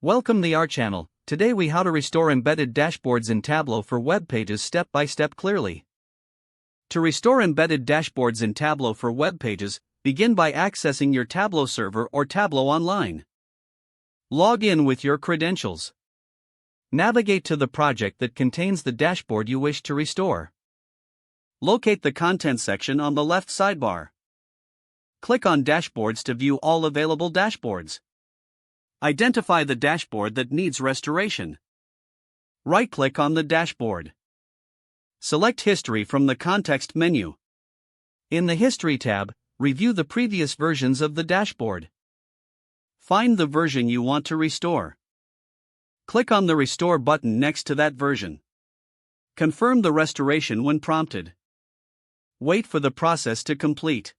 Welcome to our channel. Today we how to restore embedded dashboards in Tableau for web pages step by step clearly. To restore embedded dashboards in Tableau for web pages, begin by accessing your Tableau server or Tableau online. Log in with your credentials. Navigate to the project that contains the dashboard you wish to restore. Locate the Content section on the left sidebar. Click on Dashboards to view all available dashboards. Identify the dashboard that needs restoration. Right-click on the dashboard. Select History from the context menu. In the History tab, review the previous versions of the dashboard. Find the version you want to restore. Click on the Restore button next to that version. Confirm the restoration when prompted. Wait for the process to complete.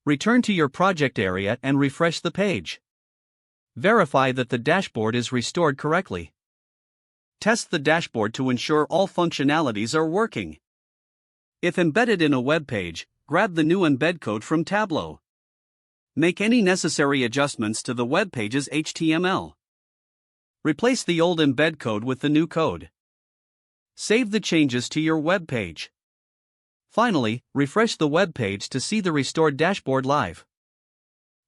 Return to your project area and refresh the page. Verify that the dashboard is restored correctly. Test the dashboard to ensure all functionalities are working. If embedded in a web page, grab the new embed code from Tableau. Make any necessary adjustments to the web page's HTML. Replace the old embed code with the new code. Save the changes to your web page. Finally, refresh the web page to see the restored dashboard live.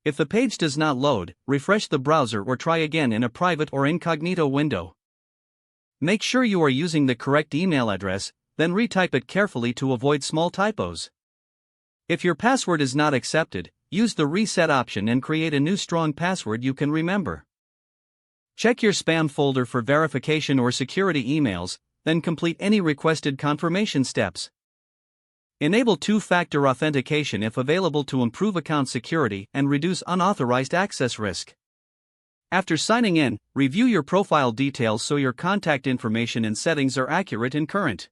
If the page does not load, refresh the browser or try again in a private or incognito window. Make sure you are using the correct email address, then retype it carefully to avoid small typos. If your password is not accepted, use the reset option and create a new strong password you can remember. Check your spam folder for verification or security emails, then complete any requested confirmation steps. Enable two-factor authentication if available to improve account security and reduce unauthorized access risk. After signing in, review your profile details so your contact information and settings are accurate and current.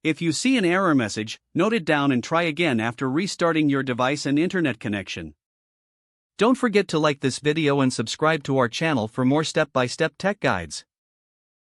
If you see an error message, note it down and try again after restarting your device and internet connection. Don't forget to like this video and subscribe to our channel for more step-by-step tech guides.